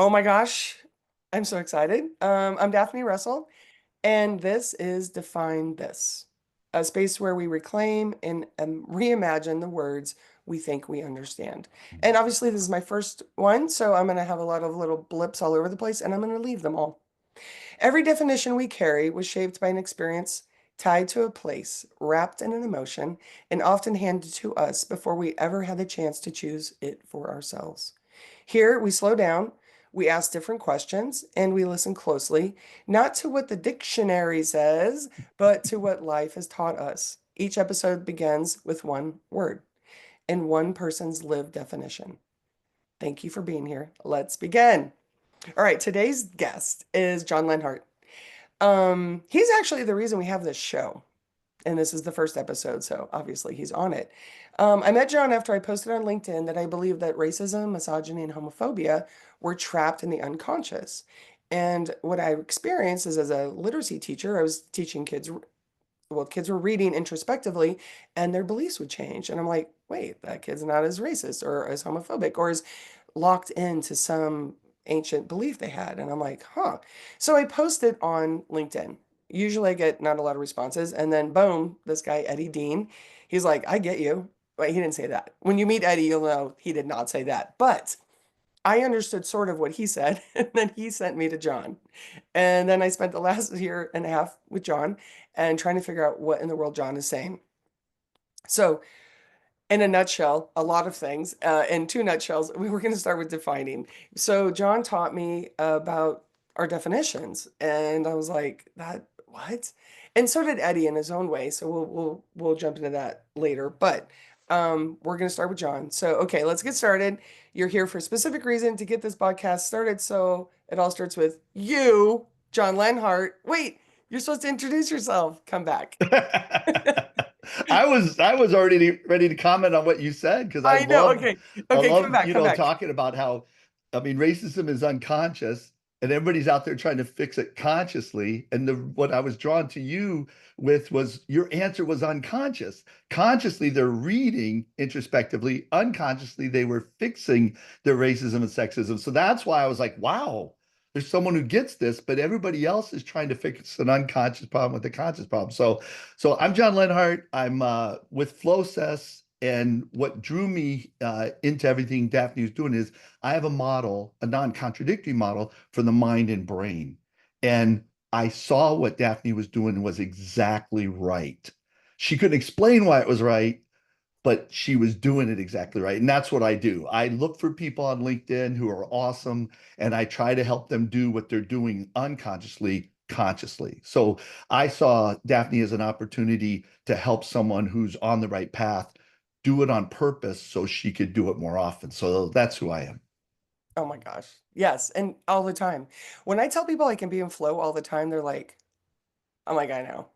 Oh my gosh, I'm so excited. I'm Daphne Russell, and this is Define This, a space where we reclaim and reimagine the words we think we understand. And obviously, this is my first one, so I'm going to have a lot of little blips all over the place, and I'm going to leave them all. Every definition we carry was shaped by an experience tied to a place, wrapped in an emotion, and often handed to us before we ever had the chance to choose it for ourselves. Here, we slow down, we ask different questions, and we listen closely, not to what the dictionary says, but to what life has taught us. Each episode begins with one word and one person's lived definition. Thank you for being here. Let's begin. All right, today's guest is John Lenhart. He's actually the reason we have this show, and this is the first episode, so obviously he's on it. I met John after I posted on LinkedIn that I believe that racism, misogyny, and homophobia were trapped in the unconscious. And what I experienced is as a literacy teacher, I was teaching kids, well, kids were reading introspectively and their beliefs would change. And I'm like, wait, that kid's not as racist or as homophobic or as locked into some ancient belief they had. And I'm like, huh. So I posted on LinkedIn. Usually I get not a lot of responses. And then boom, this guy, Eddie Dean, he's like, I get you. Wait, he didn't say that. When you meet Eddie, you'll know he did not say that. But I understood sort of what he said. And then he sent me to John. And then I spent the last year and a half with John and trying to figure out what in the world John is saying. So in a nutshell, a lot of things. In two nutshells, we were going to start with defining. So John taught me about our definitions, and I was like, "That what?" And so did Eddie in his own way. So we'll jump into that later. But we're going to start with John. So okay, let's get started. You're here for a specific reason to get this podcast started. So it all starts with you, John Lenhart. Wait, you're supposed to introduce yourself. Come back. I was already ready to comment on what you said because I know. Okay. I Okay, come love, back. Come back. talking about how, I mean, racism is unconscious and everybody's out there trying to fix it consciously. And what I was drawn to you with was your answer was unconscious. Consciously, they're reading introspectively. Unconsciously, they were fixing their racism and sexism. So that's why I was like, wow, there's someone who gets this, but everybody else is trying to fix an unconscious problem with a conscious problem. So I'm John Lenhart. I'm with Flowcess, and what drew me into everything Daphne was doing is I have a model, a non-contradictory model for the mind and brain, and I saw what Daphne was doing was exactly right. She couldn't explain why it was right, but she was doing it exactly right. And that's what I do. I look for people on LinkedIn who are awesome, and I try to help them do what they're doing unconsciously, consciously. So I saw Daphne as an opportunity to help someone who's on the right path do it on purpose so she could do it more often. So that's who I am. Oh my gosh. Yes. And all the time. When I tell people I can be in flow all the time, they're like, I'm like, I know.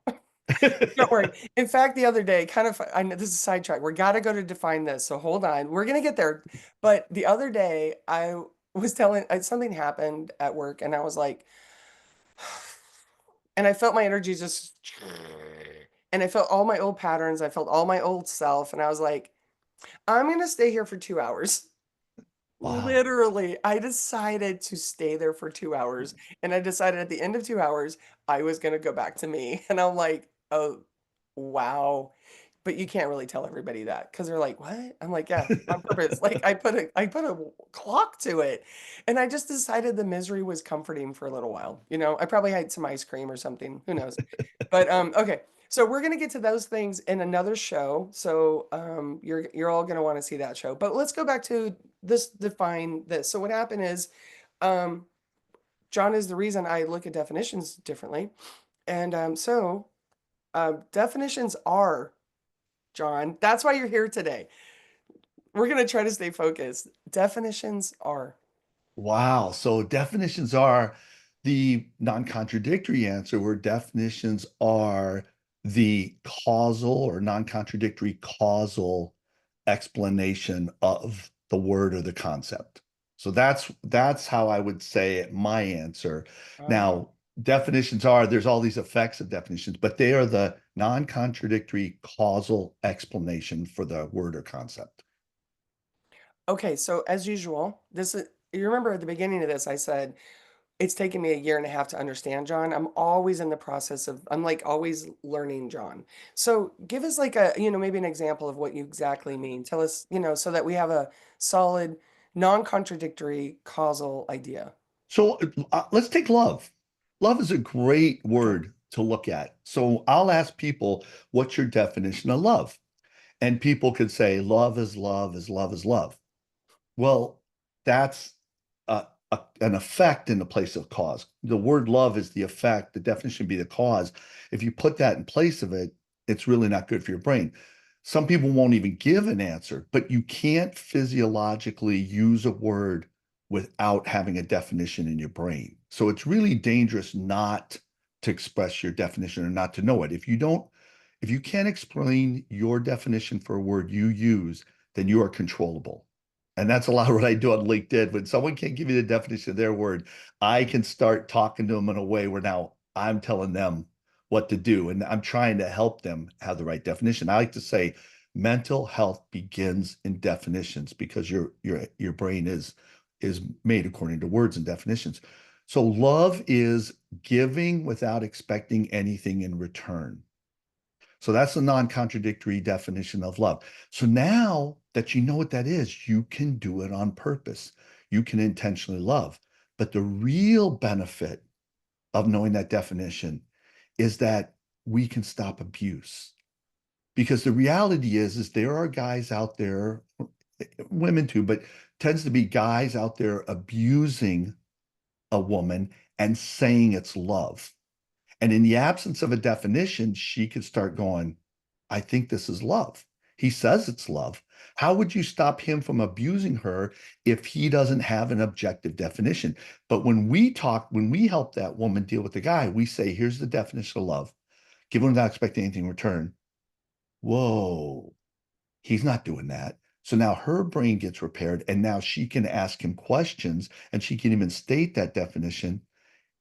Don't worry. In fact, the other day, kind of, I know this is a sidetrack. We got to go to define this. So hold on. We're going to get there. But the other day, I was telling, something happened at work and I was like, and I felt my energy just, and I felt all my old patterns. I felt all my old self. And I was like, I'm going to stay here for 2 hours. Wow. Literally, I decided to stay there for 2 hours. And I decided at the end of 2 hours, I was going to go back to me. And I'm like, oh, wow. But you can't really tell everybody that because they're like, what? I'm like, yeah, on purpose. Like I put a clock to it. And I just decided the misery was comforting for a little while. I probably had some ice cream or something. Who knows? But okay. So we're gonna get to those things in another show. So you're all gonna want to see that show. But let's go back to this define this. So what happened is um John is the reason I look at definitions differently. And definitions are, John, that's why you're here today. We're gonna try to stay focused. Definitions are. Wow. So definitions are the non-contradictory answer, where definitions are the causal or non-contradictory causal explanation of the word or the concept. So that's how I would say it, my answer. uh, Now, definitions are, there's all these effects of definitions, but they are the non-contradictory causal explanation for the word or concept. okay, so as usual, this you remember at the beginning of this, I said, it's taken me a year and a half to understand John. I'm always in the process of, I'm like always learning John. So give us like a, maybe an example of what you exactly mean. Tell us, so that we have a solid, non-contradictory causal idea. So let's take love. Love is a great Okay. word to look at. So I'll ask people, what's your definition of love? And people could say, love is love is love is love. Well, that's an effect in the place of cause. The word love is the effect. The definition would be the cause. If you put that in place of it, it's really not good for your brain. Some people won't even give an answer, but you can't physiologically use a word without having a definition in your brain. So it's really dangerous not to express your definition or not to know it. If you can't explain your definition for a word you use, then you are controllable. And that's a lot of what I do on LinkedIn. When someone can't give you the definition of their word, I can start talking to them in a way where now I'm telling them what to do. And I'm trying to help them have the right definition. I like to say mental health begins in definitions because your brain is made according to words and definitions. So love is giving without expecting anything in return. So that's the non-contradictory definition of love. So now that you know what that is, you can do it on purpose. You can intentionally love. But the real benefit of knowing that definition is that we can stop abuse. Because the reality is there are guys out there, women too, but tends to be guys out there abusing a woman and saying it's love. And in the absence of a definition, she could start going, I think this is love. He says it's love. How would you stop him from abusing her if he doesn't have an objective definition? But when we help that woman deal with the guy, we say, here's the definition of love. Give him without expecting anything in return. Whoa, he's not doing that. So now her brain gets repaired, and now she can ask him questions and she can even state that definition.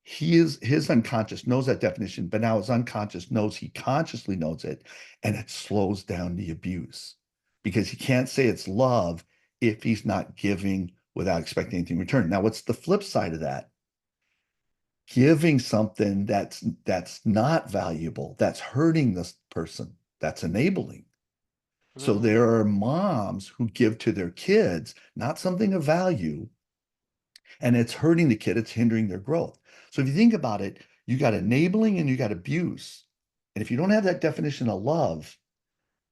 His unconscious knows that definition, but now his unconscious knows he consciously knows it, and it slows down the abuse because he can't say it's love if he's not giving without expecting anything in return. Now, what's the flip side of that? Giving something that's not valuable, that's hurting this person, that's enabling. So Mm. there are moms who give to their kids not something of value, and it's hurting the kid, it's hindering their growth. So if you think about it, you got enabling and you got abuse. And if you don't have that definition of love,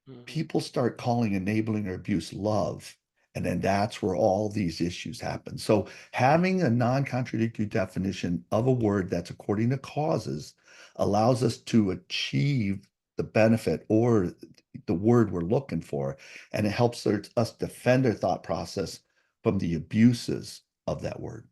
Mhm. people start calling enabling or abuse love. And then that's where all these issues happen. So having a non-contradictory definition of a word that's according to causes allows us to achieve the benefit or the word we're looking for. And it helps us defend our thought process from the abuses of that word.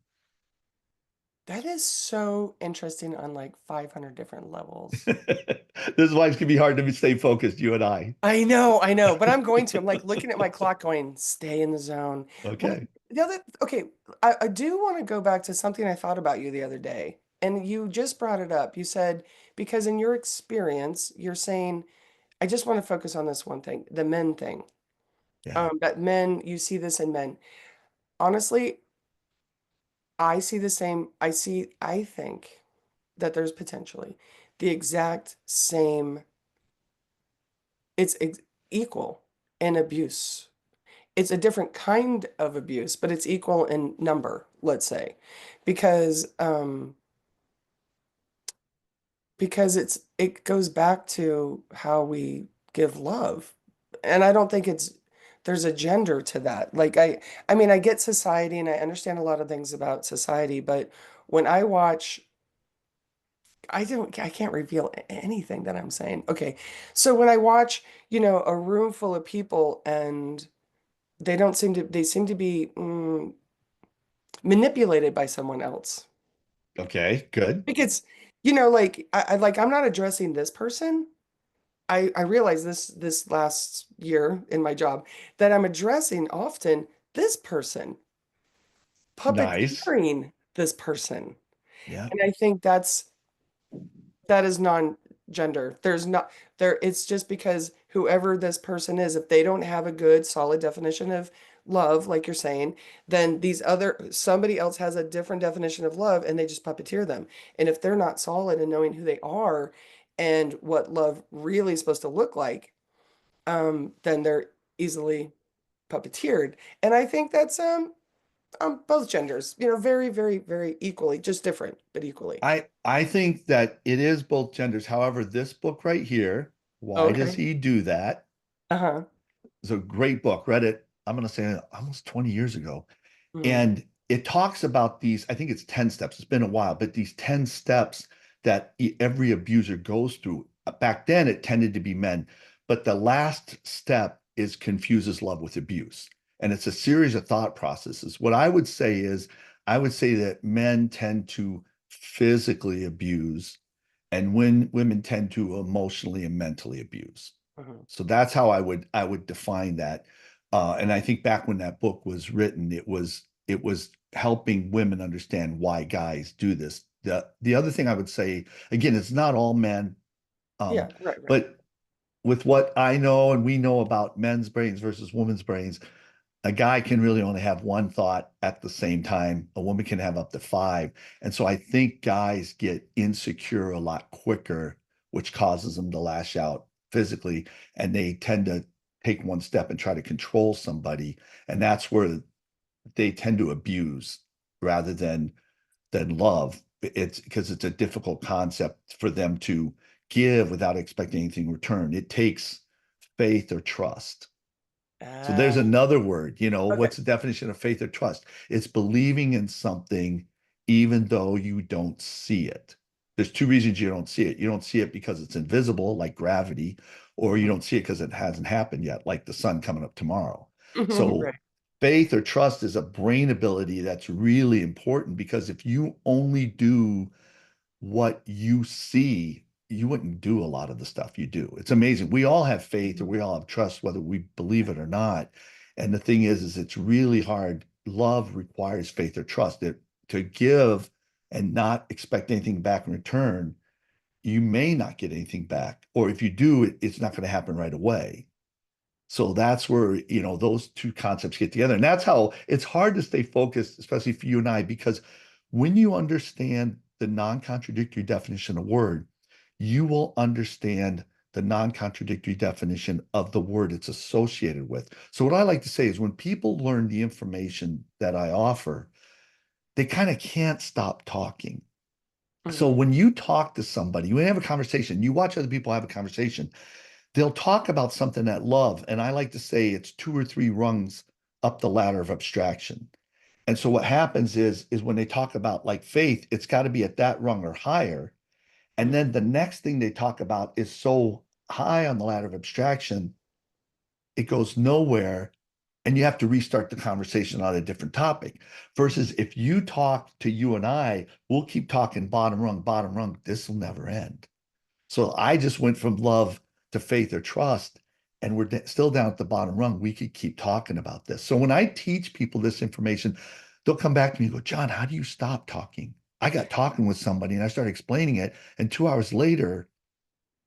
That is so interesting on like 500 different levels. This is why it's gonna be hard to stay focused, you and I. I know, but I'm going to. I'm like looking at my clock going, stay in the zone. Well, Okay. okay, I do want to go back to something I thought about you the other day. And you just brought it up. You said, because in your experience, you're saying, I just want to focus on this one thing, the men thing. Yeah. That men, you see this in men. Honestly, I see the same. I think that there's potentially the exact same, it's ex equal in abuse. It's a different kind of abuse, but it's equal in number, let's say, because it goes back to how we give love. And I don't think there's a gender to that. Like I mean I get society and I understand a lot of things about society, but when I watch I can't reveal anything that I'm saying. Okay. So when I watch, a room full of people and they seem to be manipulated by someone else. Okay, good. Because, I'm not addressing this person. I realize this last year in my job that I'm addressing often this person, Nice. puppeteering this person. Yeah. And I think that is non-gender. There's not there it's just because whoever this person is, if they don't have a good solid definition of love, like you're saying, then somebody else has a different definition of love and they just puppeteer them. And if they're not solid in knowing who they are and what love really is supposed to look like, then they're easily puppeteered. And I think that's both genders, very, very, very equally, just different, but equally. I think that it is both genders. However, this book right here, Oh, Why Does okay. He Do That? Uh-huh. Is a great book. Read it, I'm going to say almost 20 years ago. Mm, And it talks about these, I think it's 10 steps. It's been a while, but these 10 steps that every abuser goes through. Back then, it tended to be men, but the last step is confuses love with abuse. And it's a series of thought processes. What I would say is, I would say that men tend to physically abuse, and when women tend to emotionally and mentally abuse. mhm. So that's how I would define that. And I think back when that book was written, it was helping women understand why guys do this. The other thing I would say, again, it's not all men, Yeah, right, right. but with what I know and we know about men's brains versus women's brains, a guy can really only have one thought at the same time. A woman can have up to five. And so I think guys get insecure a lot quicker, which causes them to lash out physically. And they tend to take one step and try to control somebody. And that's where they tend to abuse rather than love. It's because it's a difficult concept for them to give without expecting anything in return. It takes faith or trust. So Uh, there's another word, okay. what's the definition of faith or trust? It's believing in something even though you don't see it. There's two reasons you don't see it. You don't see it because it's invisible, like gravity, or you Mhm. don't see it because it hasn't happened yet, like the sun coming up tomorrow. So Right. faith or trust is a brain ability that's really important because if you only do what you see, you wouldn't do a lot of the stuff you do. It's amazing. We all have faith or we all have trust, whether we believe it or not. And the thing is it's really hard. Love requires faith or trust. To give and not expect anything back in return, you may not get anything back. Or if you do, it's not going to happen right away. So that's where, those two concepts get together. And that's how it's hard to stay focused, especially for you and I, because when you understand the non-contradictory definition of word, you will understand the non-contradictory definition of the word it's associated with. So what I like to say is when people learn the information that I offer, they kind of can't stop talking. So Mhm. when you talk to somebody, you have a conversation, you watch other people have a conversation, they'll talk about something that love, and I like to say it's two or three rungs up the ladder of abstraction. And so what happens is when they talk about like faith, it's got to be at that rung or higher. And Mhm. then the next thing they talk about is so high on the ladder of abstraction, it goes nowhere. And you have to restart the conversation on a different topic. Versus if you talk to you and I, we'll keep talking bottom rung. This will never end. So I just went from love to faith or trust, and we're still down at the bottom rung. We could keep talking about this. So when I teach people this information, they'll come back to me and go, John, how do you stop talking? I got talking with somebody and I started explaining it. And 2 hours later,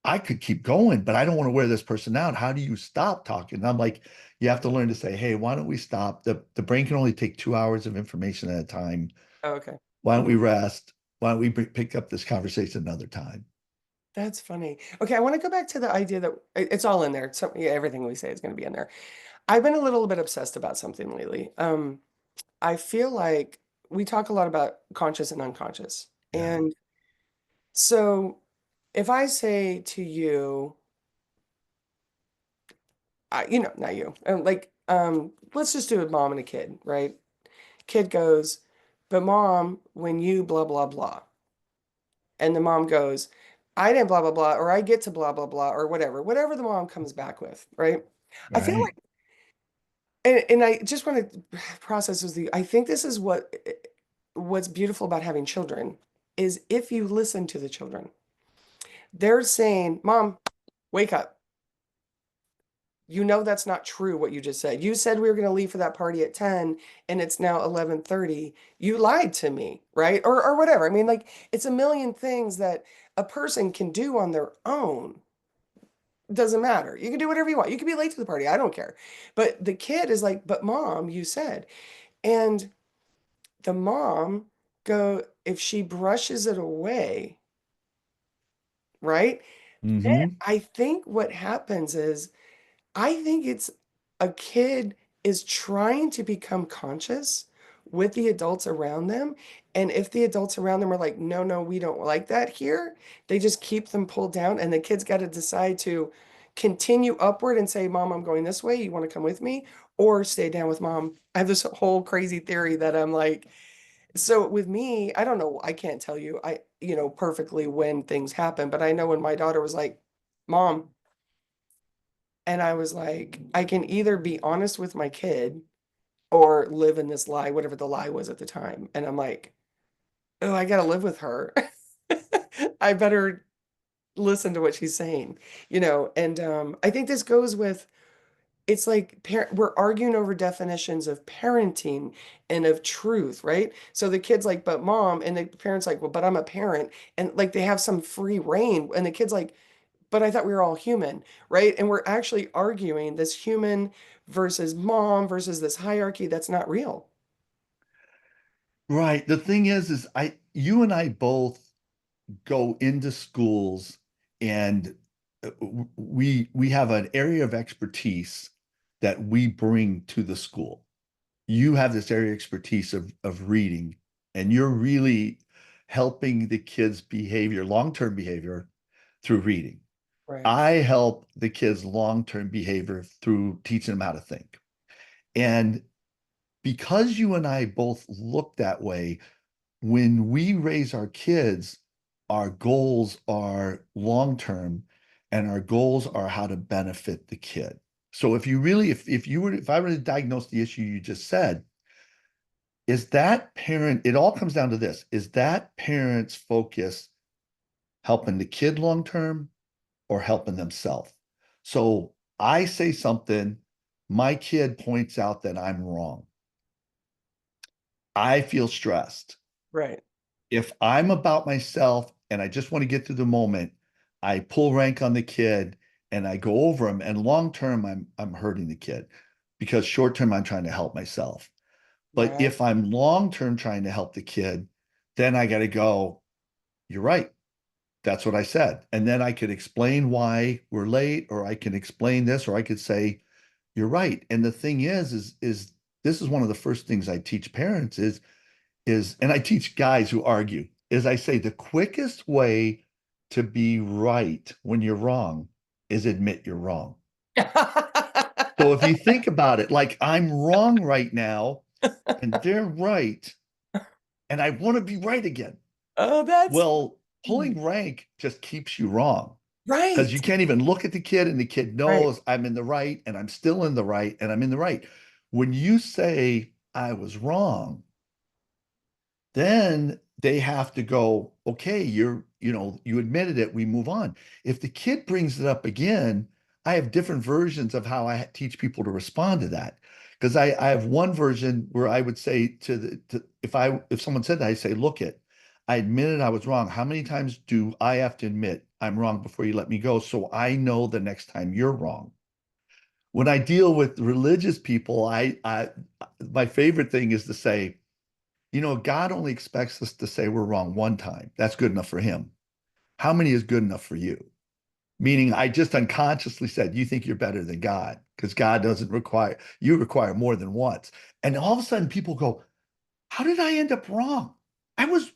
I could keep going, but I don't want to wear this person out. How do you stop talking? And I'm like, you have to learn to say, hey, why don't we stop? The brain can only take 2 hours of information at a time. Oh, okay. Why don't we Mhm. rest? Why don't we pick up this conversation another time? That's funny. Okay, I want to go back to the idea that it's all in there. So, yeah, everything we say is going to be in there. I've been a little bit obsessed about something lately. I feel like we talk a lot about conscious and unconscious. Yeah. And so if I say to you, not you, let's just do a mom and a kid, right? Kid goes, but mom, when you blah, blah, blah. And the mom goes, I didn't blah, blah, blah, or I get to blah, blah, blah, or whatever the mom comes back with, right? I feel Right. like, and I just want to process with you. I think this is what's beautiful about having children is if you listen to the children, they're saying, Mom, wake up. You know that's not true what you just said. You said we were going to leave for that party at 10 and it's now 11:30. You lied to me, right? Or whatever. I mean, like it's a million things that a person can do on their own doesn't matter. You can do whatever you want. You can be late to the party. I don't care. But the kid is like, but mom, you said. And the mom if she brushes it away, right? Then Hmm. I think what happens is I think it's a kid is trying to become conscious with the adults around them. And if the adults around them are like, no, no, we don't like that here, they just keep them pulled down. And the kid's got to decide to continue upward and say, Mom, I'm going this way. You want to come with me? Or stay down with mom. I have this whole crazy theory that I'm like, so with me, I don't know, I can't tell you, perfectly when things happen, but I know when my daughter was like, Mom, and I was like, I can either be honest with my kid or live in this lie, whatever the lie was at the time. And I'm like, oh, I gotta live with her. I better listen to what she's saying, and I think this goes with it's like we're arguing over definitions of parenting and of truth, right? So the kid's like, but mom, and the parent's like, well, but I'm a parent. And like they have some free reign, and the kid's like, but I thought we were all human, right? And we're actually arguing this human versus mom versus this hierarchy that's not real. Right. The thing is you and I both go into schools and we have an area of expertise that we bring to the school. You have this area of expertise of reading, and you're really helping the kids' behavior, long-term behavior through reading. Right. I help the kids' long-term behavior through teaching them how to think. And because you and I both look that way, when we raise our kids, our goals are long term and our goals are how to benefit the kid. So if you really, if I were to diagnose the issue you just said, is that parent, it all comes down to this, is that parent's focus helping the kid long term or helping themselves? So I say something, my kid points out that I'm wrong. I feel stressed. Right. If I'm about myself and I just want to get through the moment, I pull rank on the kid and I go over him. And long term, I'm hurting the kid because short term I'm trying to help myself. But Right. if I'm long term trying to help the kid, then I got to go, you're right. That's what I said. And then I could explain why we're late, or I can explain this, or I could say, you're right. And the thing is this is one of the first things I teach parents and I teach guys who argue, is I say the quickest way to be right when you're wrong is admit you're wrong. So if you think about it, like I'm wrong right now and they're right, and I want to be right again. Oh, that's Well, pulling rank just keeps you wrong because right. you can't even look at the kid and the kid Right. knows I'm in the right and I'm still in the right and I'm in the right. When you say I was wrong, then they have to go, okay, you admitted it, we move on. If the kid brings it up again, I have different versions of how I teach people to respond to that. Because I have one version where I would say if someone said that, I say, look it, I admitted I was wrong. How many times do I have to admit I'm wrong before you let me go? So I know the next time you're wrong. When I deal with religious people, I my favorite thing is to say, God only expects us to say we're wrong one time. That's good enough for him. How many is good enough for you? Meaning, I just unconsciously said, you think you're better than God because God doesn't require, you require more than once. And all of a sudden people go, how did I end up wrong? I was,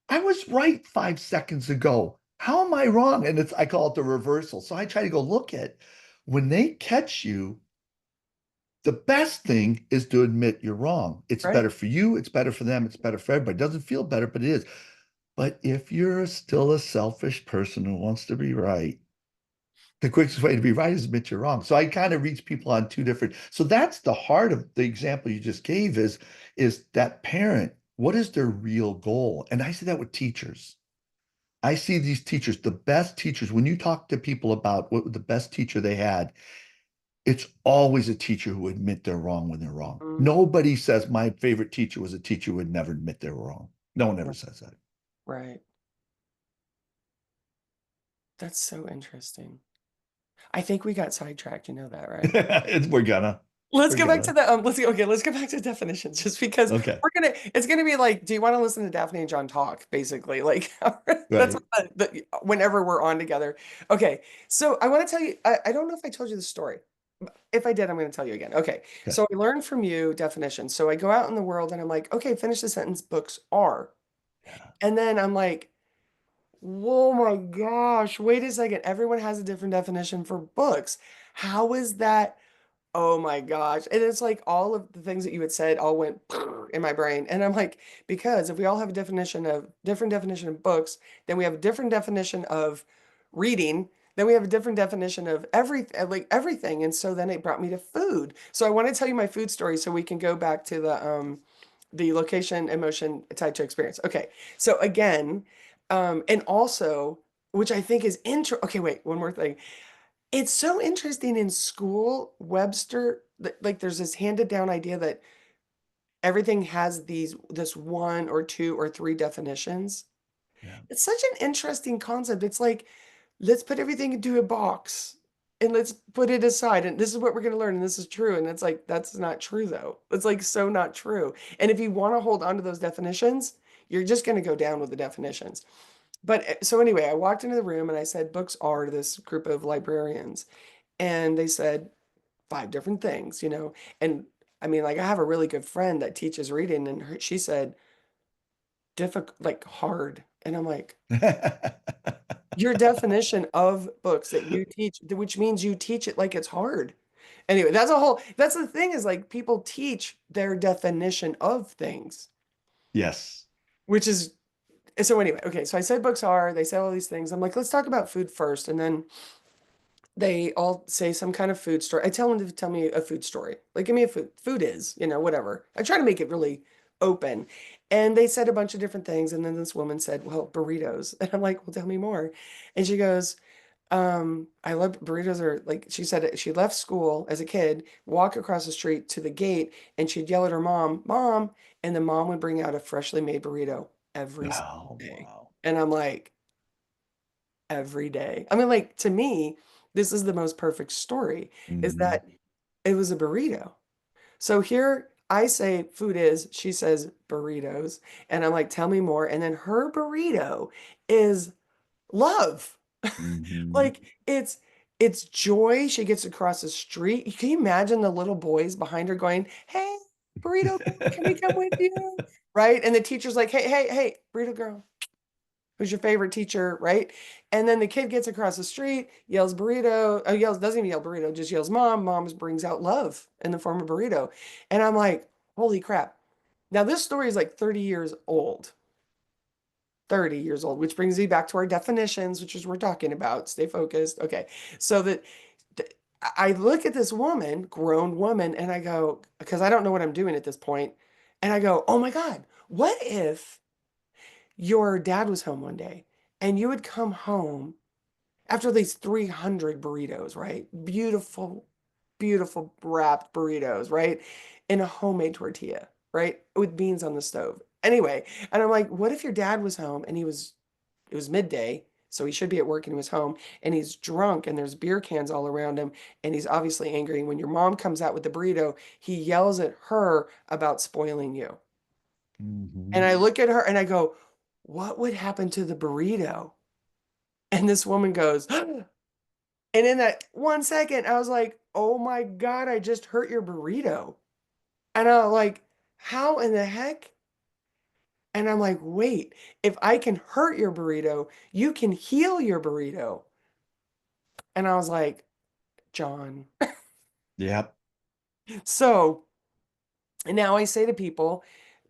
I was right 5 seconds ago. How am I wrong? And I call it the reversal. So I try to go look at when they catch you, the best thing is to admit you're wrong. It's Right. better for you. It's better for them. It's better for everybody. It doesn't feel better, but it is. But if you're still a selfish person who wants to be right, the quickest way to be right is admit you're wrong. So I kind of reach people on two different. So that's the heart of the example you just gave is that parent, what is their real goal? And I see that with teachers. I see these teachers, the best teachers, when you talk to people about what the best teacher they had, it's always a teacher who admit they're wrong when they're wrong. Mm, Nobody says my favorite teacher was a teacher who would never admit they were wrong. No one ever right. says that. Right. That's so interesting. I think we got sidetracked. You know that, right? It's we're gonna. Let's We're go back to gonna. the let's go back to definitions just because Okay. it's gonna be like, do you want to listen to Daphne and John talk? Basically, like that's Right. what whenever we're on together. Okay, so I want to tell you, I don't know if I told you the story. If I did, I'm going to tell you again. Okay, Okay. so I learned from you definitions. So I go out in the world and I'm like, okay, finish the sentence, books are. Yeah. And then I'm like, whoa, my gosh, wait a second. Everyone has a different definition for books. How is that? Oh my gosh. And it's like all of the things that you had said all went in my brain. And I'm like, because if we all have a different definition of books, then we have a different definition of reading, then we have a different definition of everything. And so then it brought me to food. So I want to tell you my food story so we can go back to the location, emotion tied to experience. Okay. So again, and also, which I think is okay, wait, one more thing. It's so interesting in school, Webster, like there's this handed down idea that everything has this one or two or three definitions. Yeah. It's such an interesting concept. It's like, let's put everything into a box and let's put it aside. And this is what we're going to learn. And this is true. And it's like, that's not true, though. It's like so not true. And if you want to hold on to those definitions, you're just going to go down with the definitions. But so anyway, I walked into the room and I said, books are to this group of librarians. And they said five different things, you know. And I mean, like, I have a really good friend that teaches reading, and she said, difficult, like hard. And I'm like, your definition of books that you teach, which means you teach it like it's hard. Anyway, that's the thing is like people teach their definition of things, Yes. which is, so anyway, okay. So I said books are, they said all these things. I'm like, let's talk about food first. And then they all say some kind of food story. I tell them to tell me a food story. Like, give me a food is, you know, whatever. I try to make it really open. And they said a bunch of different things. And then this woman said, well, burritos. And I'm like, well, tell me more. And she goes, I love burritos are like, she said she left school as a kid, walk across the street to the gate, and she'd yell at her mom, Mom, and the mom would bring out a freshly made burrito every single Oh, day. wow. And I'm like, every day. I mean, like to me, this is the most perfect story is Mhm. that it was a burrito. So here I say food is, she says burritos, and I'm like, tell me more. And then her burrito is love. Mhm. Like it's joy. She gets across the street. Can you imagine the little boys behind her going, "Hey, burrito girl, can we come with you?" Right? And the teacher's like, "Hey, hey, hey, burrito girl, who's your favorite teacher?" Right? And then the kid gets across the street, yells burrito, doesn't even yell burrito, just yells mom. Mom brings out love in the form of burrito. And I'm like, holy crap. Now this story is like 30 years old. 30 years old, which brings me back to our definitions, which is we're talking about. Stay focused. Okay. So that I look at this woman, grown woman, and I go, because I don't know what I'm doing at this point, and I go, oh my God, what if your dad was home one day and you would come home after these 300 burritos, right? Beautiful, beautiful wrapped burritos, right? In a homemade tortilla, right? With beans on the stove. Anyway, and I'm like, what if your dad was home and it was midday, so he should be at work and he was home and he's drunk and there's beer cans all around him and he's obviously angry. And when your mom comes out with the burrito, he yells at her about spoiling you. And Mhm. I look at her and I go, what would happen to the burrito? And this woman goes, and in that 1 second, I was like, oh my God, I just hurt your burrito. And I was like, how in the heck? And I'm like, wait, if I can hurt your burrito, you can heal your burrito. And I was like, John. Yep. So and now I say to people,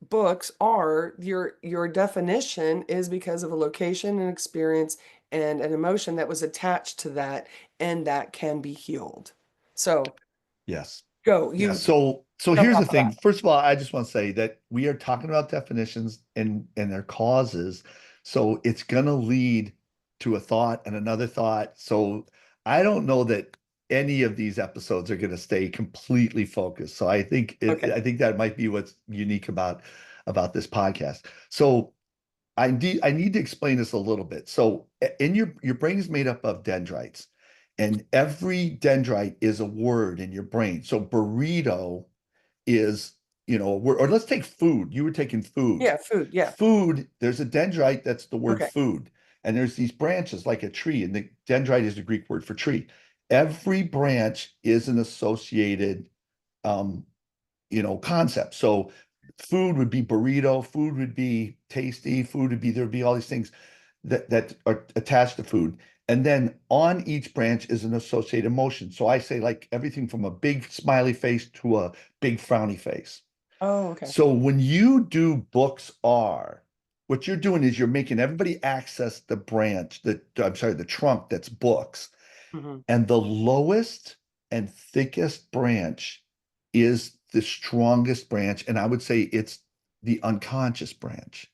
books are your definition is because of a location and experience and an emotion that was attached to that, and that can be healed. So Yes. go, Yeah. you So jump here's the off of thing. that. First of all, I just want to say that we are talking about definitions and their causes. So it's gonna lead to a thought and another thought. So I don't know that any of these episodes are gonna stay completely focused. So Okay. I think that might be what's unique about this podcast. So I need to explain this a little bit. So in your brain is made up of dendrites. And every dendrite is a word in your brain. So burrito is, a word, or let's take food. You were taking food. Yeah, food. Yeah. Food, there's a dendrite that's the word Okay. food. And there's these branches like a tree, and the dendrite is the Greek word for tree. Every branch is an associated um, concept. So food would be burrito, food would be tasty, food would be there'd be all these things that are attached to food. And then on each branch is an associated emotion. So I say like everything from a big smiley face to a big frowny face. Oh, okay. So when you do books are, what you're doing is you're making everybody access the branch, I'm sorry, the trunk that's books. Hmm. And the lowest and thickest branch is the strongest branch. And I would say it's the unconscious branch.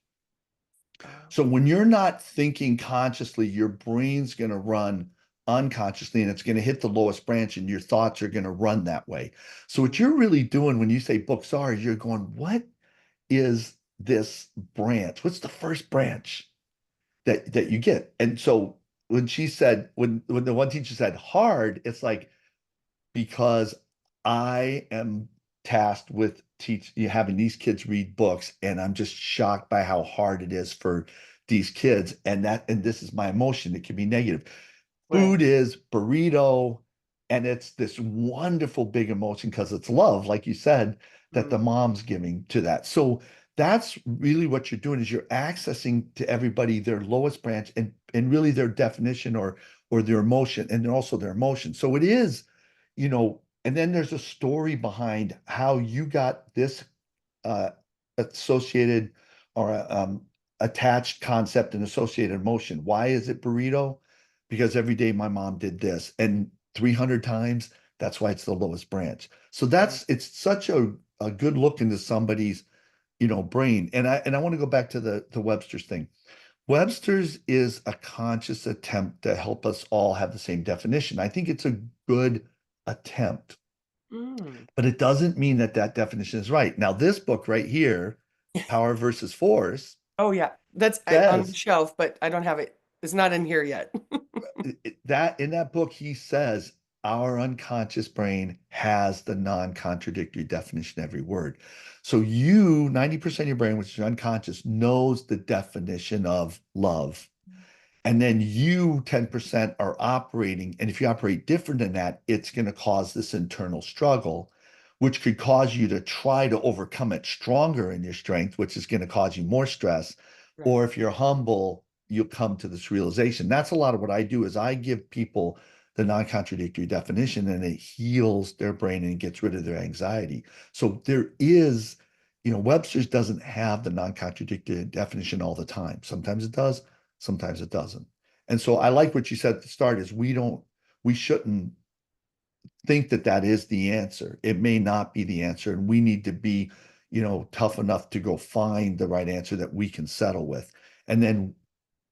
So when you're not thinking consciously, your brain's going to run unconsciously and it's going to hit the lowest branch and your thoughts are going to run that way. So what you're really doing when you say books are, you're going, what is this branch? What's the first branch that you get? And so when she said, when the one teacher said hard, it's like, because I am tasked with having these kids read books, and I'm just shocked by how hard it is for these kids. And this is my emotion. It can be negative. Right. Food is burrito, and it's this wonderful big emotion because it's love, like you said, that the Mm. mom's giving to that. So that's really what you're doing is you're accessing to everybody their lowest branch and really their definition or their emotion and also their emotion. So it is, and then there's a story behind how you got this uh, associated or attached concept and associated emotion. Why is it burrito? Because every day my mom did this, and 300 times, that's why it's the lowest branch. So Right. it's such a good look into somebody's, brain. And I want to go back to the Webster's thing. Webster's is a conscious attempt to help us all have the same definition. I think it's a good attempt, Mm. but it doesn't mean that that definition is right. Now, this book right here, Power versus Force, Oh, yeah. That's on the says shelf, but I don't have it. It's not in here yet. that in that book, he says our unconscious brain has the non-contradictory definition of every word. So 90% of your brain, which is unconscious, knows the definition of love. And then you 10% are operating. And if you operate different than that, it's going to cause this internal struggle, which could cause you to try to overcome it stronger in your strength, which is going to cause you more stress. Right. Or if you're humble, you'll come to this realization. That's a lot of what I do is I give people the non-contradictory definition and it heals their brain and gets rid of their anxiety. So there is, Webster's doesn't have the non-contradictory definition all the time. Sometimes it does, sometimes it doesn't. And so I like what you said at the start is we shouldn't think that that is the answer. It may not be the answer, and we need to be, tough enough to go find the right answer that we can settle with. And then,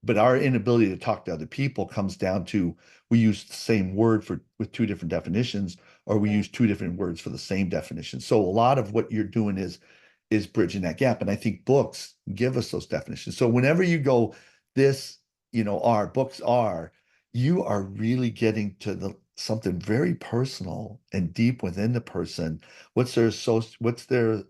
but our inability to talk to other people comes down to we use the same word for with two different definitions, or we Right. use two different words for the same definition. So a lot of what you're doing is bridging that gap. And I think books give us those definitions. So whenever you go, this, are books are, you are really getting to the something very personal and deep within the person. What's their,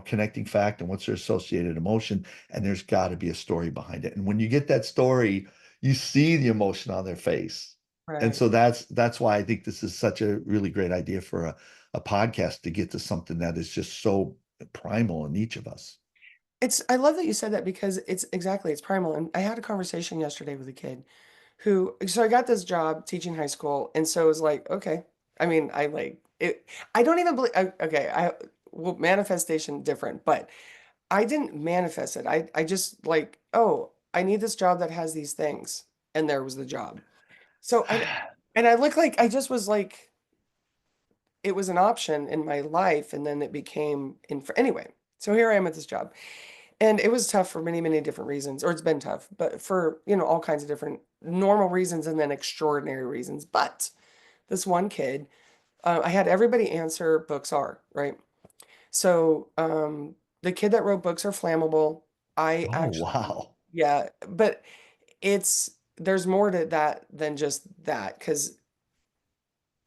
connecting fact and what's their associated emotion? And there's got to be a story behind it. And when you get that story, you see the emotion on their face. And Right. so that's why I think this is such a really great idea for a podcast to get to something that is just so primal in each of us. I love that you said that because it's primal. And I had a conversation yesterday with a kid so I got this job teaching high school. And so it was like, okay. I mean, I like it. I don't even believe, okay. Well, manifestation different, but I didn't manifest it. I just like, oh, I need this job that has these things. And there was the job. So and I look like I just was like, it was an option in my life. And then it became anyway. So here I am at this job. And it was tough for many, many different reasons, or it's been tough, but for, all kinds of different normal reasons and then extraordinary reasons. But this one kid, I had everybody answer books are, right? So the kid that wrote books are flammable. I Oh, actually, wow. yeah, but there's more to that than just that, because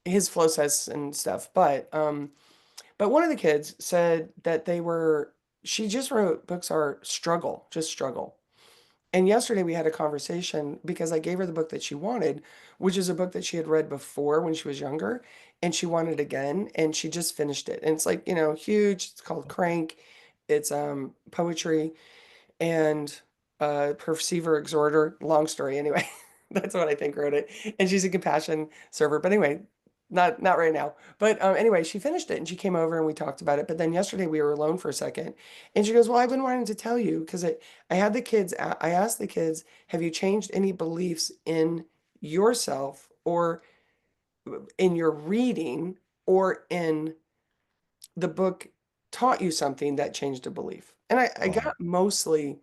his Flowcess and stuff. But one of the kids said that she just wrote books are struggle, just struggle. And yesterday we had a conversation because I gave her the book that she wanted, which is a book that she had read before when she was younger, and she wanted again, and she just finished it. And it's like, huge. It's called Crank. It's poetry and perceiver exhorter. Long story anyway. That's what I think wrote it. And she's a compassion server. But anyway, not right now. But anyway, she finished it and she came over and we talked about it. But then yesterday we were alone for a second, and she goes, "Well, I've been wanting to tell you because I had the kids. I asked the kids, have you changed any beliefs in yourself or in your reading or in the book taught you something that changed a belief?" And I got Right, mostly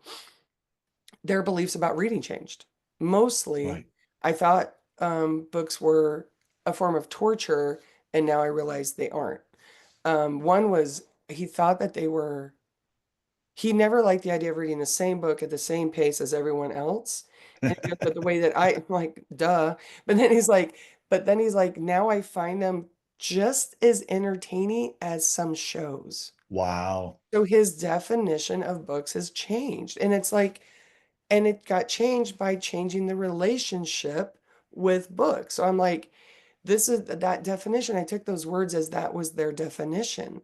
their beliefs about reading changed. Mostly, right. I thought books were a form of torture, and now I realize they aren't. One was he thought that he never liked the idea of reading the same book at the same pace as everyone else. And he goes, but the way that I'm like, duh. But then he's like, now I find them just as entertaining as some shows. Wow. So his definition of books has changed. And it got changed by changing the relationship with books. So I'm like, this is that definition. I took those words as that was their definition.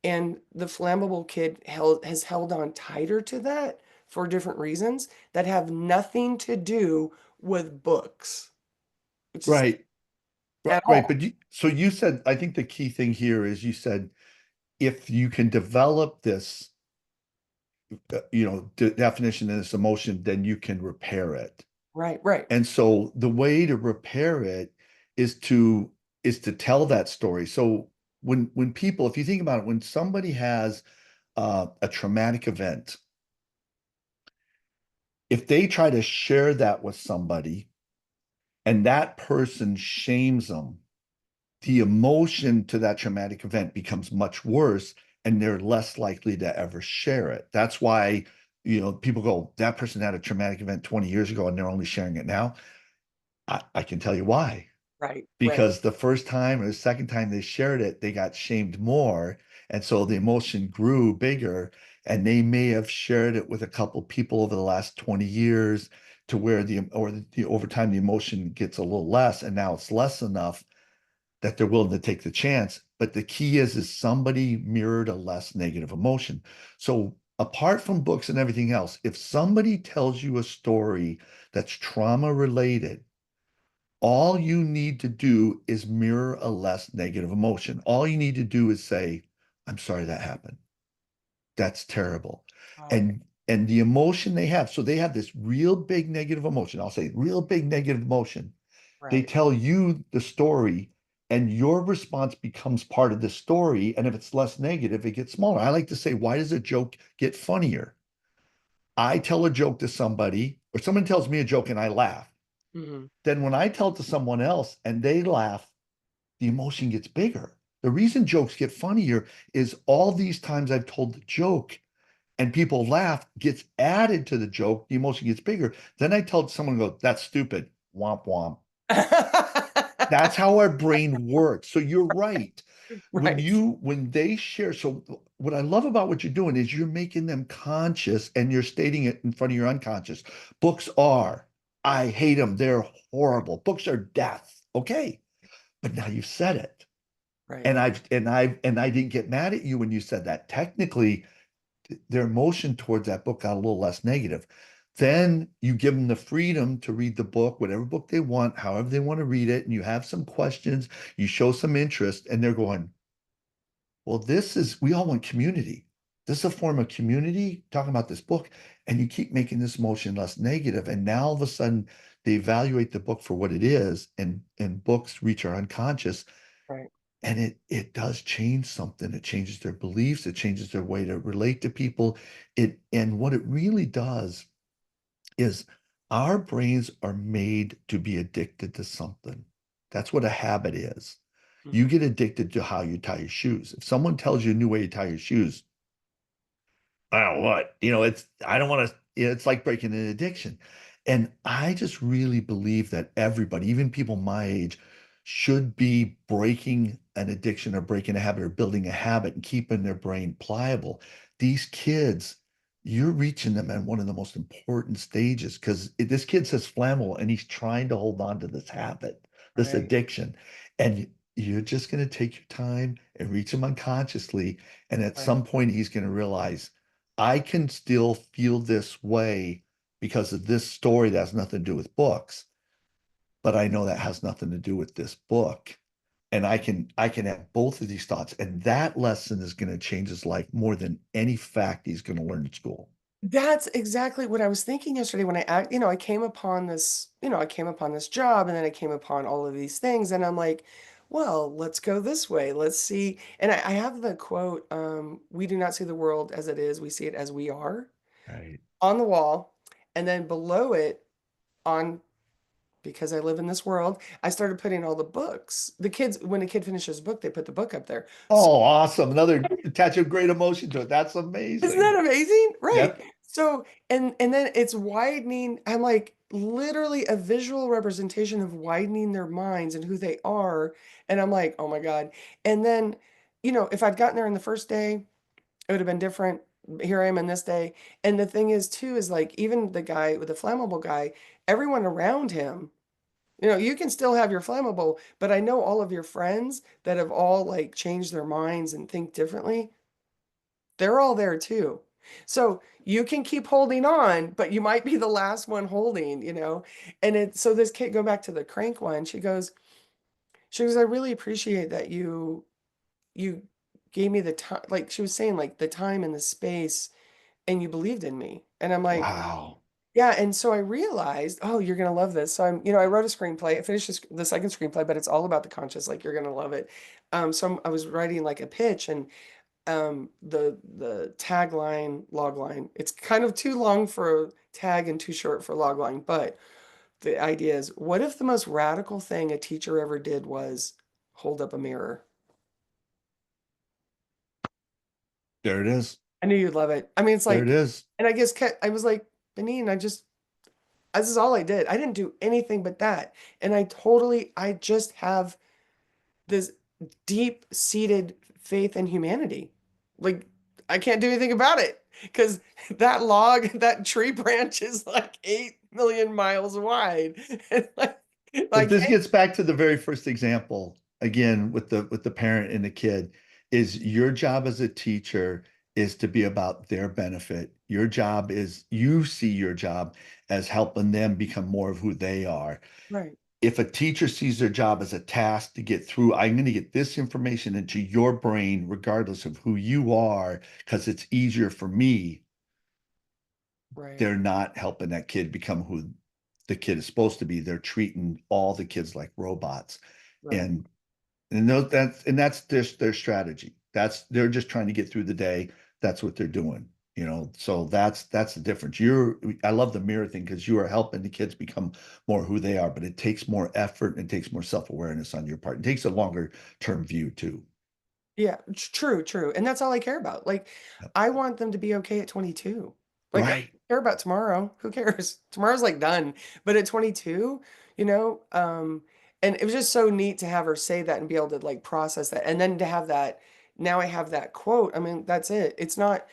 And the flammable kid has held on tighter to that for different reasons that have nothing to do with books, which is Right. at Right. all. But so you said, I think the key thing here is you said, if you can develop this, definition and this emotion, then you can repair it. Right, right. And so the way to repair it is to tell that story. So when people, if you think about it, when somebody has a traumatic event, if they try to share that with somebody and that person shames them, the emotion to that traumatic event becomes much worse and they're less likely to ever share it. That's why, people go, that person had a traumatic event 20 years ago and they're only sharing it now. I can tell you why. Right, right, Because the first time or the second time they shared it, they got shamed more. And so the emotion grew bigger. And they may have shared it with a couple people over the last 20 years to where over time the emotion gets a little less. And now it's less enough that they're willing to take the chance. But the key is somebody mirrored a less negative emotion. So apart from books and everything else, if somebody tells you a story that's trauma related, all you need to do is mirror a less negative emotion. All you need to do is say, I'm sorry that happened. That's terrible. okay, And the emotion they have, so they have this real big negative emotion. I'll say real big negative emotion. They right. tell you the story and your response becomes part of the story. And if it's less negative, it gets smaller. I like to say, why does a joke get funnier? I tell a joke to somebody, or someone tells me a joke and I laugh. Hmm. Then when I tell it to someone else and they laugh, the emotion gets bigger. The reason jokes get funnier is all these times I've told the joke and people laugh gets added to the joke, the emotion gets bigger. Then I tell someone, go, that's stupid. Womp womp. That's how our brain works. So you're right. Right, When they share, so what I love about what you're doing is you're making them conscious and you're stating it in front of your unconscious. Books are, I hate them. They're horrible. Books are death. Okay. But now you've said it. right, And I didn't get mad at you when you said that. Technically, their emotion towards that book got a little less negative. Then you give them the freedom to read the book, whatever book they want, however they want to read it, and you have some questions, you show some interest, and they're going, well, we all want community. This is a form of community, talking about this book, and you keep making this emotion less negative. And now all of a sudden they evaluate the book for what it is, and books reach our unconscious, right. and it does change something. It changes their beliefs, it changes their way to relate to people. And what it really does is our brains are made to be addicted to something. That's what a habit is. You Mhm. get addicted to how you tie your shoes. If someone tells you a new way to tie your shoes, I don't what, I don't want to, it's like breaking an addiction. And I just really believe that everybody, even people my age, should be breaking an addiction or breaking a habit or building a habit and keeping their brain pliable. These kids, you're reaching them at one of the most important stages because this kid says flammable and he's trying to hold on to this habit, this Right. addiction. And you're just going to take your time and reach him unconsciously. And at Right. some point, he's going to realize I can still feel this way because of this story that has nothing to do with books, but I know that has nothing to do with this book. And I can have both of these thoughts. And that lesson is going to change his life more than any fact he's going to learn in school. That's exactly what I was thinking yesterday when I came upon this, I came upon this job and then I came upon all of these things and I'm like, well, let's go this way. Let's see. And I have the quote, we do not see the world as it is, we see it as we are Right. on the wall. And then below it on because I live in this world, I started putting all the books. The kids, when a kid finishes a book, they put the book up there. So Oh, awesome. Another attach a great emotion to it. That's isn't amazing. that amazing? Right. Yep. So, and then it's widening. I'm like literally a visual representation of widening their minds and who they are. And I'm like, oh my God. And then, if I'd gotten there in the first day, it would have been different. Here I am in this day. And the thing is, too, is like even the guy with the flammable guy, everyone around him, you can still have your flammable, but I know all of your friends that have all like changed their minds and think differently. They're all there too. So you can keep holding on, but you might be the last one holding. And so this kid, go back to the crank one, she goes, I really appreciate that you gave me the time, like she was saying, like the time and the space, and you believed in me. And I'm like, Wow. yeah. And so I realized, oh, you're gonna love this. So I wrote a screenplay. I finished the second screenplay, but it's all about the conscious, like you're gonna love it. I was writing like a pitch and the tagline log line, it's kind of too long for a tag and too short for log line, but the idea is what if the most radical thing a teacher ever did was hold up a mirror? There it is. I knew you'd love it. I mean, it's There it like, is. and I guess I was like, Benin, this is all I did. I didn't do anything but that. And I just have this deep seated faith in humanity. Like I can't do anything about it because that tree branch is like 8 million miles wide. And But like, this gets back to the very first example again with the parent and the kid is your job as a teacher is to be about their benefit. Your job is you see your job as helping them become more of who they are. right, If a teacher sees their job as a task to get through, I'm going to get this information into your brain, regardless of who you are, because it's easier for me, right, they're not helping that kid become who the kid is supposed to be. They're treating all the kids like robots. right. And that's their strategy. That's they're just trying to get through the day. That's what they're doing. So that's the difference. I love the mirror thing because you are helping the kids become more who they are, but it takes more effort and it takes more self-awareness on your part. It takes a longer term view too. Yeah, true, true. And that's all I care about. Like, Yep. I want them to be okay at 22. Like, I don't Right. care about tomorrow. Who cares? Tomorrow's like done. But at 22, you know, um, and it was just so neat to have her say that and be able to like process that. And then to have that, now I have that quote. I mean, that's it. It's not,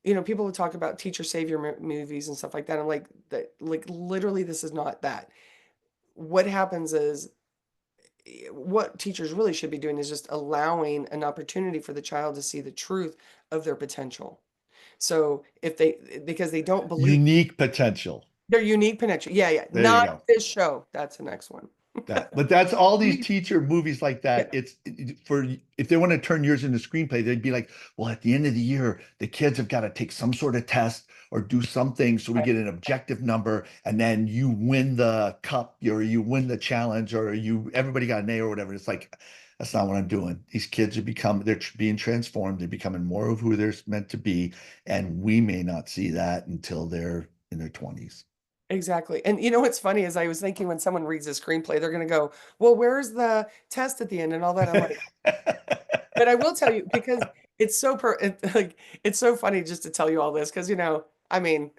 people would talk about teacher savior movies and stuff like that. I'm like, that, like, literally, this is not that. What happens is what teachers really should be doing is just allowing an opportunity for the child to see the truth of their potential. So because they don't believe Unique potential. their unique potential. Yeah, yeah. There you Not go. this show. That's the next one. But that's all these teacher movies like that. Yeah, For if they want to turn yours into screenplay, they'd be like, well, at the end of the year, the kids have got to take some sort of test or do something so we right. get an objective number, and then you win the cup or you win the challenge or everybody got an A or whatever. It's like that's not what I'm doing. These kids they're being transformed, they're becoming more of who they're meant to be, and we may not see that until they're in their 20s. Exactly. And what's funny is I was thinking when someone reads a screenplay, they're going to go, well, where's the test at the end and all that? I'm like, but I will tell you because like it's so funny just to tell you all this because I mean,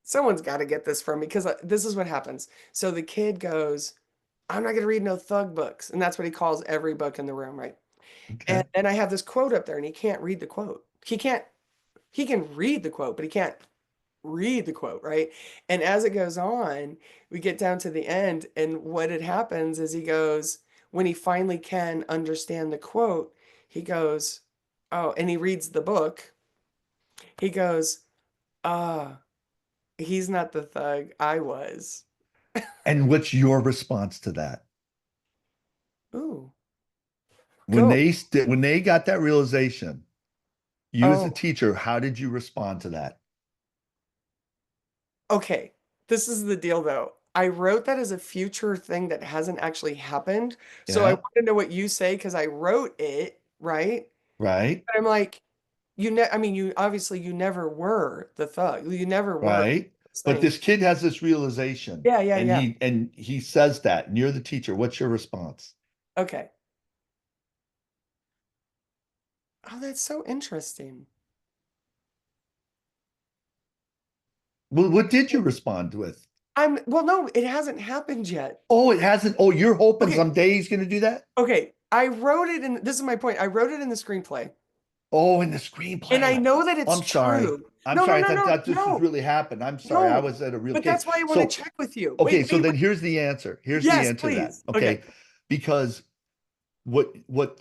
someone's got to get this from me because this is what happens. So the kid goes, I'm not going to read no thug books. And that's what he calls every book in the room, right? And Okay. then I have this quote up there and he can't read the quote. He can read the quote, but he can't read the quote, right? And as it goes on, we get down to the end, and what it happens is he goes, when he finally can understand the quote, he goes, oh, and he reads the book. He goes, ah, he's not the thug I was. And what's your response to that? Ooh, When go. when they got that realization, you as a Oh, teacher, how did you respond to that? okay. This is the deal though. I wrote that as a future thing that hasn't actually happened. So I Yeah, want to know what you say because I wrote it, right? right, But I'm like, I mean, you obviously you never were the thug. You never were right. those But things. this kid has this realization Yeah, yeah, and yeah. he says that, and you're the teacher. What's your response? Okay. Oh, that's so interesting. Well, what did you respond with? Well, no, it hasn't happened yet. Oh, it hasn't. Oh, you're hoping Okay, someday he's going to do that? okay. I wrote it in, this is my point. I wrote it in the screenplay, Oh, in the and I screenplay. know that it's I'm sorry. true. I'm No, no, sorry. I no, thought no, that this was no, really happened. I'm sorry. I no. was at a real But case. that's why I want to So, check with you. okay, Wait, so wait, then wait. here's the answer. Here's the Yes, answer to that. please. Okay. Okay. Because what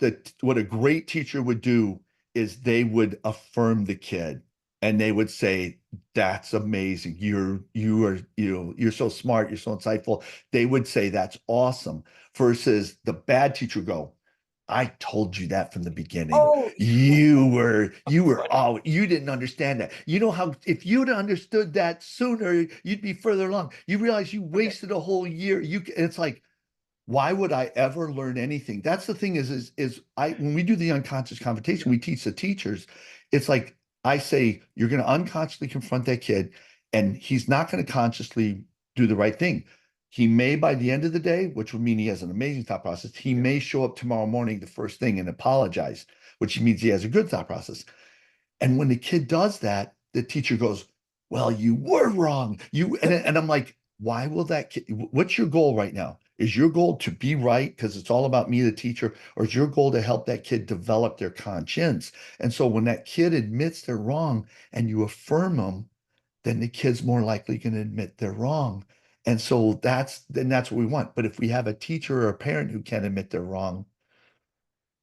a great teacher would do is they would affirm the kid and they would say, that's amazing. You're so smart, you're so insightful. They would say that's awesome versus the bad teacher go, I told you that from the beginning. Oh, You didn't understand that. You know how, if you'd understood that sooner, you'd be further along. You realize you okay. wasted a whole year. It's like, why would I ever learn anything? That's the thing is I when we do the unconscious confrontation, we teach the teachers, it's like I say, you're going to unconsciously confront that kid, and he's not going to consciously do the right thing. He may, by the end of the day, which would mean he has an amazing thought process, he Yeah. may show up tomorrow morning the first thing and apologize, which means he has a good thought process. And when the kid does that, the teacher goes, well, you were wrong. And I'm like, why will that kid, what's your goal right now? Is your goal to be right because it's all about me, the teacher, or is your goal to help that kid develop their conscience? And so when that kid admits they're wrong and you affirm them, then the kid's more likely going to admit they're wrong. And so that's what we want. But if we have a teacher or a parent who can't admit they're wrong,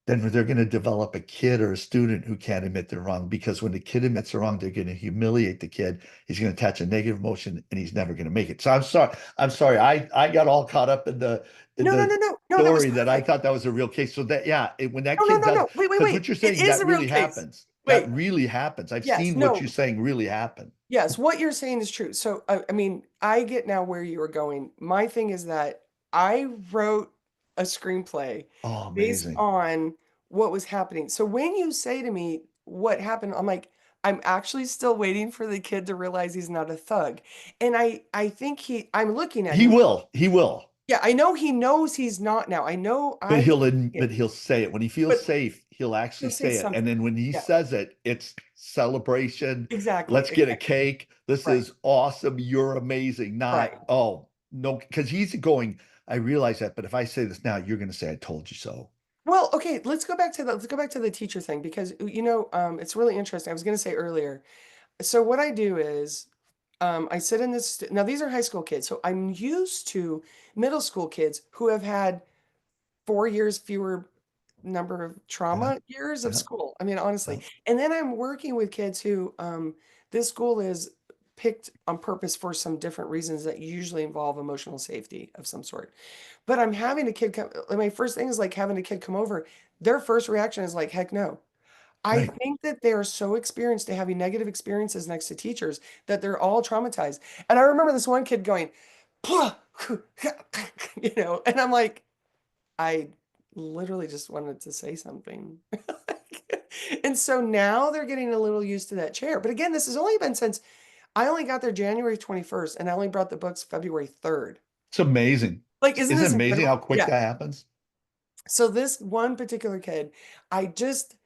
then they're going to develop a kid or a student who can't admit they're wrong, because when the kid admits they're wrong, they're going to humiliate the kid. He's going to attach a negative emotion and he's never going to make it. So I'm sorry. I'm sorry. I got all caught up in No, no, the no, no. No, that was story that I perfect. thought that was a real case. So that yeah, when that No, no, kid no, does, no. Wait, wait, because what wait. you're It saying, is that a real really case. happens. That Wait. really happens. I've Yes, seen what no. you're saying really happen. Yes, what you're saying is true. So, I mean, I get now where you were going. My thing is that I wrote a screenplay Oh, based amazing. on what was happening. So when you say to me what happened, I'm like, I'm actually still waiting for the kid to realize he's not a thug. And I think I'm looking at He him. will. He will. Yeah, I know he knows he's not now. I know But I can see but it, he'll say it when he feels but safe. He'll actually he'll say say it, and something. then when he Yeah, says it, it's celebration. exactly, Let's get a exactly. cake. This Right, is awesome. You're amazing. right. Not, oh no, because he's going, I realize that, but if I say this now, you're going to say I told you so. Well, okay, let's go back to the teacher thing because it's really interesting. I was going to say earlier. So what I do is I sit in this now these are high school kids. So I'm used to middle school kids who have had 4 years fewer number of Yeah, trauma years of yeah, school. I mean, yeah. honestly. And then I'm working with kids who this school is picked on purpose for some different reasons that usually involve emotional safety of some sort. But I'm having a kid come, like, my first thing is like having a kid come over. Their first reaction is like, heck no. I Right. think that they are so experienced to having negative experiences next to teachers that they're all traumatized. And I remember this one kid going, "Pah," and I'm like, I literally just wanted to say something. And so now they're getting a little used to that chair. But again, this has only been since I only got there January 21st and I only brought the books February 3rd. It's amazing. Like, isn't Isn't it this amazing how incredible? quick Yeah. that happens? So this one particular kid, I just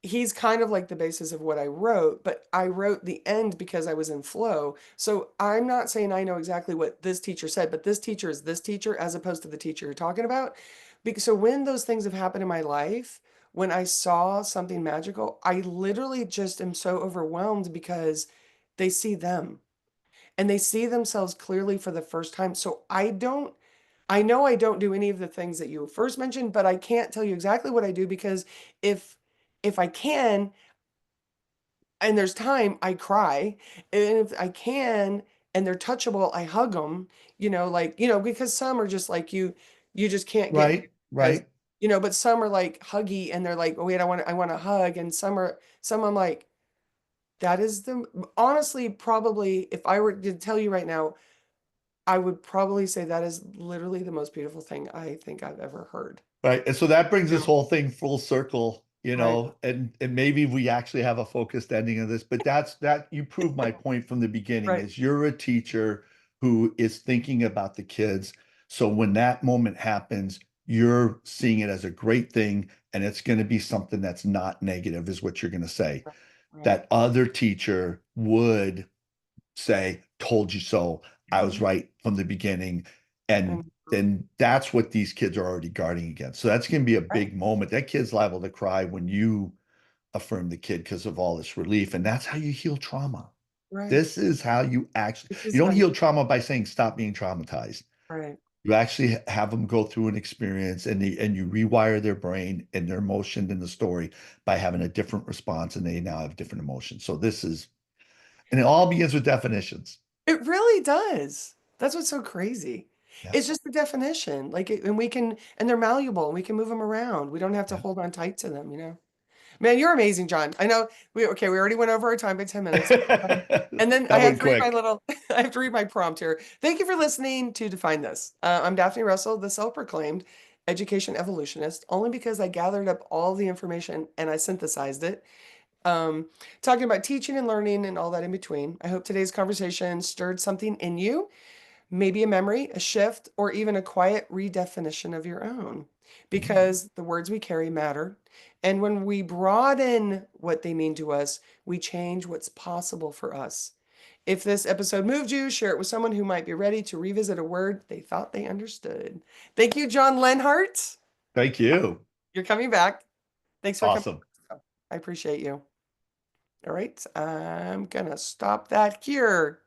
he's kind of like the basis of what I wrote, but I wrote the end because I was in flow. So I'm not saying I know exactly what this teacher said, but this teacher is this teacher as opposed to the teacher you're talking about. Because so when those things have happened in my life, when I saw something magical, I literally just am so overwhelmed because they see them and they see themselves clearly for the first time. So I know I don't do any of the things that you first mentioned, but I can't tell you exactly what I do because if if I can and there's time, I cry. And if I can and they're touchable, I hug them, like, because some are just like you just can't get Right, because, right, but some are like huggy and they're like, oh wait, I want to hug. And some I'm like, that is honestly, probably if I were to tell you right now, I would probably say that is literally the most beautiful thing I think I've ever heard. right. And so that brings this Yeah. whole thing full circle, Right. and maybe we actually have a focused ending of this, but that you prove my point from the beginning Right. is you're a teacher who is thinking about the kids. So when that moment happens, you're seeing it as a great thing, and it's going to be something that's not negative, is what you're going to say. Right. That other teacher would say, told you so. I was Mhm. right from the beginning. And And then that's what these kids are already guarding against. So that's going to be a right. big moment. That kid's liable to cry when you affirm the kid because of all this relief. And that's how you heal trauma. Right. This is how you actually, This you is don't how you heal trauma by saying stop being traumatized. right. You actually have them go through an experience and you rewire their brain and their emotion in the story by having a different response and they now have different emotions. So this is, and it all begins with definitions. It really does. That's what's so crazy. Yeah. It's just the definition. Like, and and they're malleable and we can move them around. We don't have to Yeah. hold on tight to them. Man, you're amazing, John. I know okay, we already went over our time by 10 minutes. And then I That have went to read my quick. little, I have to read my prompt here. Thank you for listening to Define This. I'm Daphne Russell, the self-proclaimed education evolutionist, only because I gathered up all the information and I synthesized it. Um, Talking about teaching and learning and all that in between. I hope today's conversation stirred something in you, maybe a memory, a shift, or even a quiet redefinition of your own. Mhm. Because the words we carry matter. And when we broaden what they mean to us, we change what's possible for us. If this episode moved you, share it with someone who might be ready to revisit a word they thought they understood. Thank you, John Lenhart. Thank you. You're coming back. Thanks for coming. Awesome. I appreciate you. All right, I'm gonna stop that here.